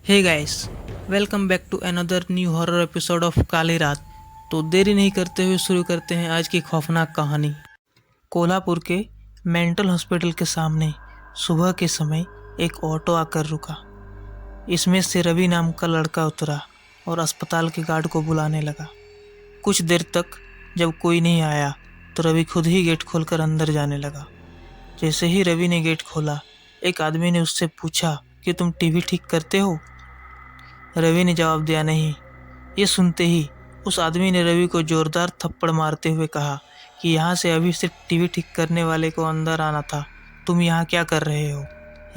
Hey guys, welcome back to another new horror episode of Kali Raat. तो देरी नहीं करते हुए शुरू करते हैं आज की खौफनाक कहानी। कोल्हापुर के मेंटल हॉस्पिटल के सामने सुबह के समय एक ऑटो आकर रुका। इसमें से रवि नाम का लड़का उतरा और अस्पताल के गार्ड को बुलाने लगा। कुछ देर तक जब कोई नहीं आया तो रवि खुद ही गेट खोलकर अंदर जाने लगा। जैसे ही रवि ने गेट खोला, एक आदमी ने उससे पूछा कि तुम टीवी ठीक करते हो? रवि ने जवाब दिया नहीं। ये सुनते ही उस आदमी ने रवि को जोरदार थप्पड़ मारते हुए कहा कि यहाँ से अभी सिर्फ टीवी ठीक करने वाले को अंदर आना था, तुम यहाँ क्या कर रहे हो?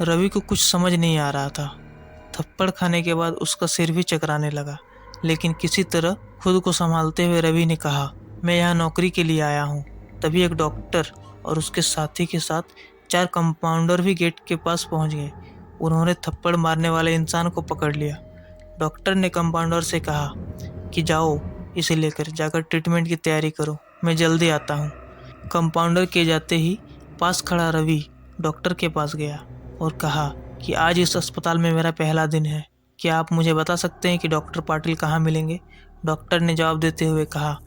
रवि को कुछ समझ नहीं आ रहा था। थप्पड़ खाने के बाद उसका सिर भी चकराने लगा, लेकिन किसी तरह खुद को संभालते हुए रवि ने कहा, मैं यहाँ नौकरी के लिए आया हूँ। तभी एक डॉक्टर और उसके साथी के साथ 4 कंपाउंडर भी गेट के पास पहुँच गए। उन्होंने थप्पड़ मारने वाले इंसान को पकड़ लिया। डॉक्टर ने कंपाउंडर से कहा कि जाओ, इसे लेकर जाकर ट्रीटमेंट की तैयारी करो, मैं जल्दी आता हूँ। कंपाउंडर के जाते ही पास खड़ा रवि डॉक्टर के पास गया और कहा कि आज इस अस्पताल में मेरा पहला दिन है, क्या आप मुझे बता सकते हैं कि डॉक्टर पाटिल कहाँ मिलेंगे? डॉक्टर ने जवाब देते हुए कहा,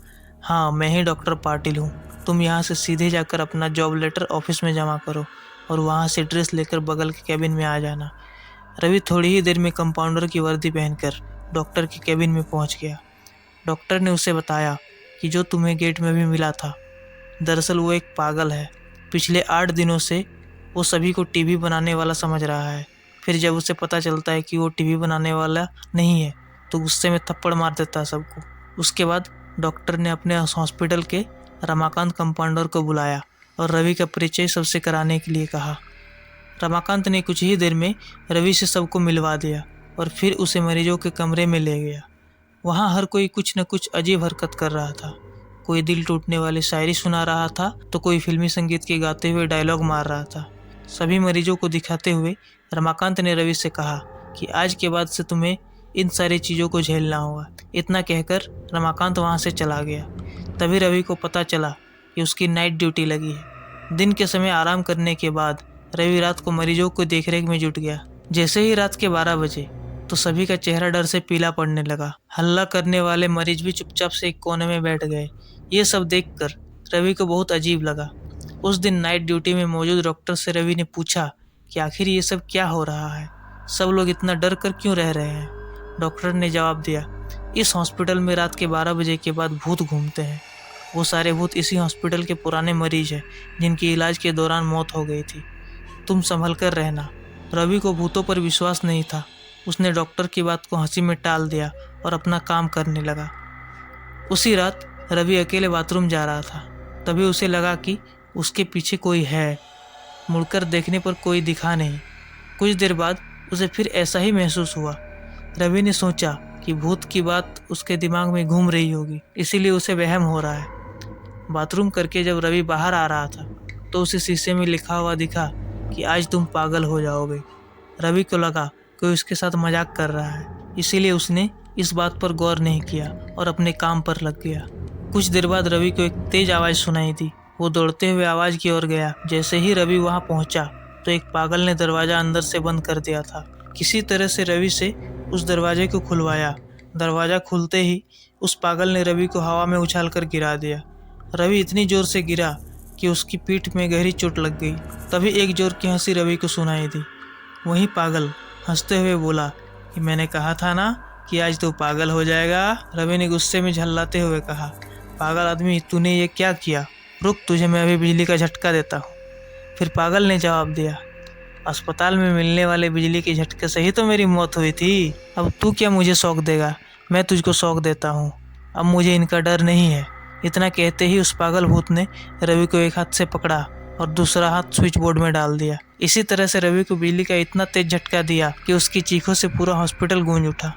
हाँ, मैं ही डॉक्टर पाटिल हूँ। तुम यहाँ से सीधे जाकर अपना जॉब लेटर ऑफिस में जमा करो और वहाँ से ड्रेस लेकर बगल के कैबिन में आ जाना। रवि थोड़ी ही देर में कंपाउंडर की वर्दी पहनकर डॉक्टर के कैबिन में पहुंच गया। डॉक्टर ने उसे बताया कि जो तुम्हें गेट में भी मिला था, दरअसल वो एक पागल है। पिछले 8 दिनों से वो सभी को टीवी बनाने वाला समझ रहा है। फिर जब उसे पता चलता है कि वो टीवी बनाने वाला नहीं है तो गुस्से में थप्पड़ मार देता है सबको। उसके बाद डॉक्टर ने अपने हॉस्पिटल के रमाकांत कंपाउंडर को बुलाया और रवि का परिचय सबसे कराने के लिए कहा। रमाकांत ने कुछ ही देर में रवि से सबको मिलवा दिया और फिर उसे मरीजों के कमरे में ले गया। वहाँ हर कोई कुछ न कुछ अजीब हरकत कर रहा था। कोई दिल टूटने वाली शायरी सुना रहा था तो कोई फिल्मी संगीत के गाते हुए डायलॉग मार रहा था। सभी मरीजों को दिखाते हुए रमाकांत ने रवि से कहा कि आज के बाद से तुम्हें इन सारी चीज़ों को झेलना होगा। इतना कहकर रमाकांत वहाँ से चला गया। तभी रवि को पता चला कि उसकी नाइट ड्यूटी लगी है। दिन के समय आराम करने के बाद रवि रात को मरीजों को देखरेख में जुट गया। जैसे ही रात के 12 बजे तो सभी का चेहरा डर से पीला पड़ने लगा। हल्ला करने वाले मरीज भी चुपचाप से एक कोने में बैठ गए। ये सब देखकर रवि को बहुत अजीब लगा। उस दिन नाइट ड्यूटी में मौजूद डॉक्टर से रवि ने पूछा कि आखिर ये सब क्या हो रहा है, सब लोग इतना डर कर क्यों रह रहे हैं? डॉक्टर ने जवाब दिया, इस हॉस्पिटल में रात के 12 बजे के बाद भूत घूमते हैं। वो सारे भूत इसी हॉस्पिटल के पुराने मरीज हैं जिनकी इलाज के दौरान मौत हो गई थी। तुम संभल कर रहना। रवि को भूतों पर विश्वास नहीं था। उसने डॉक्टर की बात को हंसी में टाल दिया और अपना काम करने लगा। उसी रात रवि अकेले बाथरूम जा रहा था। तभी उसे लगा कि उसके पीछे कोई है। मुड़कर देखने पर कोई दिखा नहीं। कुछ देर बाद उसे फिर ऐसा ही महसूस हुआ। रवि ने सोचा कि भूत की बात उसके दिमाग में घूम रही होगी, इसीलिए उसे वहम हो रहा है। बाथरूम करके जब रवि बाहर आ रहा था तो उसे शीशे में लिखा हुआ दिखा कि आज तुम पागल हो जाओगे। रवि को लगा कोई उसके साथ मजाक कर रहा है, इसीलिए उसने इस बात पर गौर नहीं किया और अपने काम पर लग गया। कुछ देर बाद रवि को एक तेज आवाज़ सुनाई दी। वो दौड़ते हुए आवाज़ की ओर गया। जैसे ही रवि वहां पहुंचा तो एक पागल ने दरवाज़ा अंदर से बंद कर दिया था। किसी तरह से रवि से उस दरवाजे को खुलवाया। दरवाज़ा खुलते ही उस पागल ने रवि को हवा में उछाल कर गिरा दिया। रवि इतनी जोर से गिरा कि उसकी पीठ में गहरी चोट लग गई। तभी एक जोर की हंसी रवि को सुनाई दी। वही पागल हंसते हुए बोला कि मैंने कहा था ना कि आज तो पागल हो जाएगा। रवि ने गुस्से में झल्लाते हुए कहा, पागल आदमी, तूने ये क्या किया? रुक, तुझे मैं अभी बिजली का झटका देता हूँ। फिर पागल ने जवाब दिया, अस्पताल में मिलने वाले बिजली के झटके से ही तो मेरी मौत हुई थी। अब तू क्या मुझे शौक देगा? मैं तुझको शौक देता हूँ। अब मुझे इनका डर नहीं है। इतना कहते ही उस पागल भूत ने रवि को एक हाथ से पकड़ा और दूसरा हाथ स्विच बोर्ड में डाल दिया। इसी तरह से रवि को बिजली का इतना तेज झटका दिया कि उसकी चीखों से पूरा हॉस्पिटल गूंज उठा।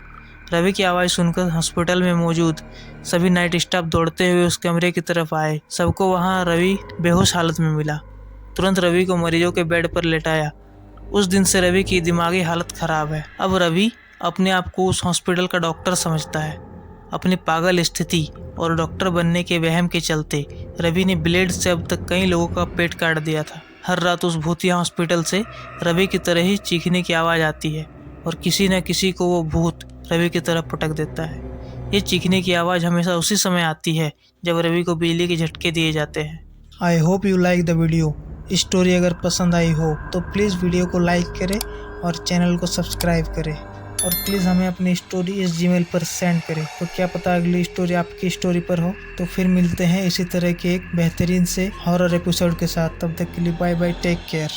रवि की आवाज़ सुनकर हॉस्पिटल में मौजूद सभी नाइट स्टाफ दौड़ते हुए उस कमरे की तरफ आए। सबको वहां रवि बेहोश हालत में मिला। तुरंत रवि को मरीजों के बेड पर लेटाया। उस दिन से रवि की दिमागी हालत खराब है। अब रवि अपने आप को उस हॉस्पिटल का डॉक्टर समझता है। अपनी पागल स्थिति और डॉक्टर बनने के वहम के चलते रवि ने ब्लेड से अब तक कई लोगों का पेट काट दिया था। हर रात उस भूतिया हॉस्पिटल से रवि की तरह ही चीखने की आवाज़ आती है। और किसी न किसी को वो भूत रवि की तरफ पटक देता है। ये चीखने की आवाज़ हमेशा उसी समय आती है जब रवि को बिजली के झटके दिए जाते हैं। I hope you like the video. Story अगर पसंद आई हो तो प्लीज़ वीडियो को लाइक करें और चैनल को सब्सक्राइब करें, और प्लीज़ हमें अपनी स्टोरी इस जीमेल पर सेंड करें। तो क्या पता अगली स्टोरी आपकी स्टोरी पर हो। तो फिर मिलते हैं इसी तरह के एक बेहतरीन से हॉरर एपिसोड के साथ। तब तक के लिए बाय बाय, टेक केयर।